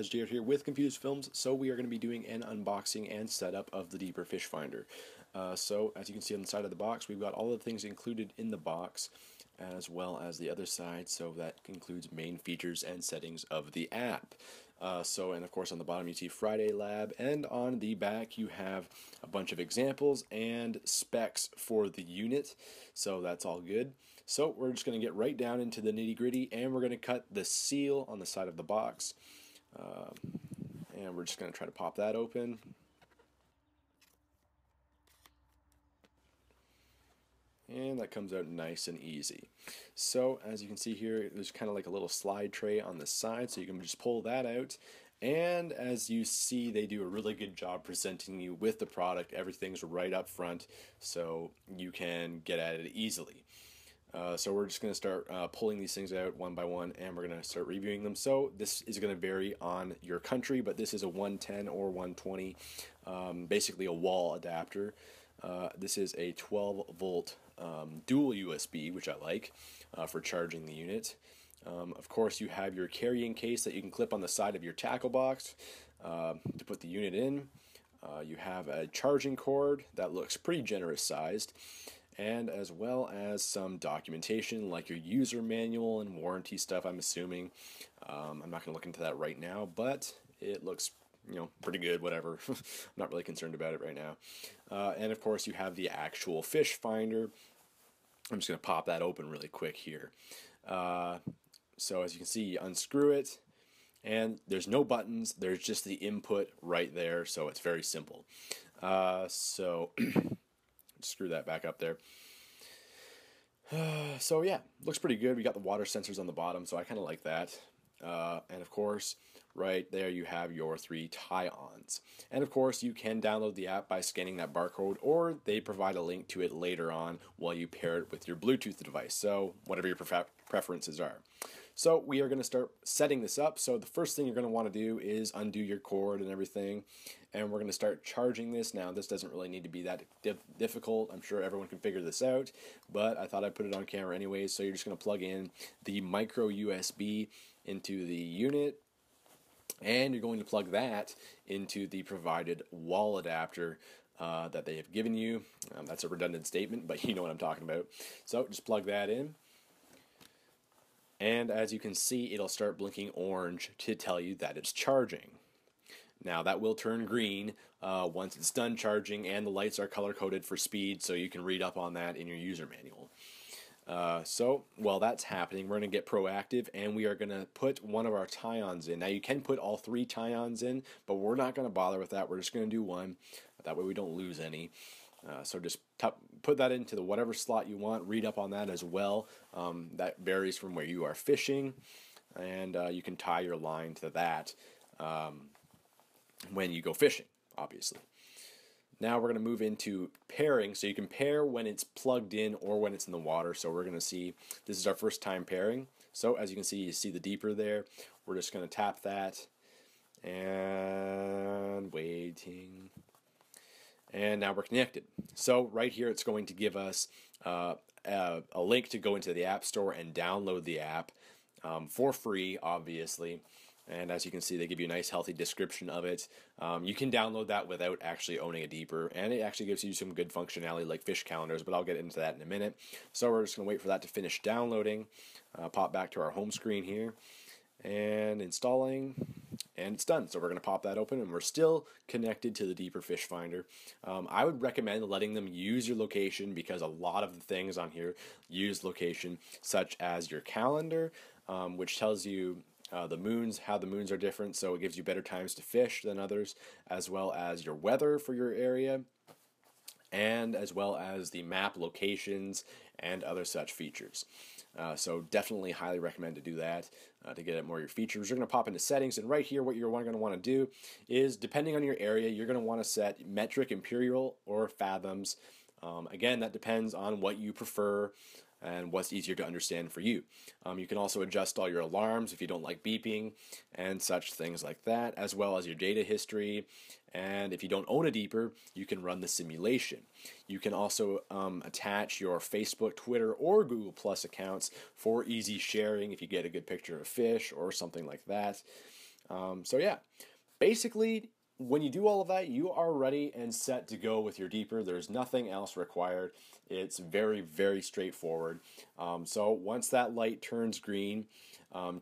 guys, Jared here with Confused Films. So we are going to be doing an unboxing and setup of the Deeper Fishfinder. So as you can see on the side of the box, we've got all the things included in the box, as well as the other side. So that includes main features and settings of the app. And of course on the bottom you see Friday Lab, and on the back you have a bunch of examples and specs for the unit. So that's all good. So we're just going to get right down into the nitty gritty, and we're going to cut the seal on the side of the box. And we're just going to try to pop that open. And that comes out nice and easy. So as you can see here, there's kind of like a little slide tray on the side, so you can just pull that out. And as you see, they do a really good job presenting you with the product. Everything's right up front, so you can get at it easily. So we're just going to start pulling these things out one by one, and we're going to start reviewing them. So this is going to vary on your country, but this is a 110 or 120, basically a wall adapter. This is a 12-volt dual USB, which I like for charging the unit. Of course, you have your carrying case that you can clip on the side of your tackle box to put the unit in. You have a charging cord that looks pretty generous sized, and as well as some documentation like your user manual and warranty stuff, I'm assuming. I'm not going to look into that right now, but it looks pretty good, whatever. I'm not really concerned about it right now. And of course you have the actual Fishfinder. I'm just going to pop that open really quick here. So as you can see, you unscrew it, and there's no buttons, there's just the input right there, so it's very simple. Screw that back up there. So yeah, looks pretty good. We got the water sensors on the bottom, so I kind of like that. And of course, right there you have your 3 tie-ons. And of course, you can download the app by scanning that barcode, or they provide a link to it later on while you pair it with your Bluetooth device. So whatever your preferences are. So we are going to start setting this up. So the first thing you're going to want to do is undo your cord and everything, and we're going to start charging this. Now this doesn't really need to be that difficult. I'm sure everyone can figure this out, but I thought I'd put it on camera anyways. So you're just going to plug in the micro USB into the unit, and you're going to plug that into the provided wall adapter that they have given you. That's a redundant statement, but you know what I'm talking about. So just plug that in. And as you can see, it'll start blinking orange to tell you that it's charging. Now that will turn green once it's done charging, and the lights are color-coded for speed, so you can read up on that in your user manual. So while that's happening, we're going to get proactive, and we are going to put one of our tie-ons in. Now you can put all 3 tie-ons in, but we're not going to bother with that. We're just going to do one. That way we don't lose any. So just put that into the whatever slot you want. Read up on that as well. That varies from where you are fishing, and you can tie your line to that when you go fishing, obviously. Now we're going to move into pairing, so you can pair when it's plugged in or when it's in the water. So we're going to see, this is our first time pairing. So as you can see, you see the Deeper there. We're just going to tap that, and waiting. And now we're connected. So right here it's going to give us a link to go into the App Store and download the app for free, obviously. And as you can see, they give you a nice healthy description of it. You can download that without actually owning a Deeper, and it actually gives you some good functionality like fish calendars, but I'll get into that in a minute. So we're just going to wait for that to finish downloading. Pop back to our home screen here, and installing, and it's done. So we're going to pop that open, and we're still connected to the Deeper Fishfinder. I would recommend letting them use your location, because a lot of the things on here use location, such as your calendar, which tells you the moons, how the moons are different, so it gives you better times to fish than others, as well as your weather for your area, and as well as the map locations and other such features. So definitely highly recommend to do that to get at more of your features. You're going to pop into settings, and right here what you're going to want to do is, depending on your area, you're going to want to set metric, imperial, or fathoms. Again, that depends on what you prefer and what's easier to understand for you. You can also adjust all your alarms if you don't like beeping and such things like that, as well as your data history. And if you don't own a Deeper, you can run the simulation. You can also attach your Facebook, Twitter, or Google Plus accounts for easy sharing if you get a good picture of a fish or something like that. So yeah, basically, when you do all of that, you are ready and set to go with your deeper. There's nothing else required. It's very, very straightforward. So once that light turns green,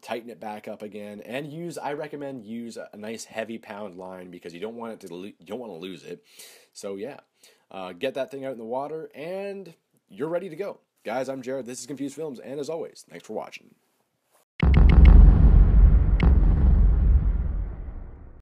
tighten it back up again, and I recommend use a nice heavy pound line because you don't want you don't want to lose it. So yeah, get that thing out in the water, and you're ready to go. Guys, I'm Jared. This is Confused Films, and as always, thanks for watching.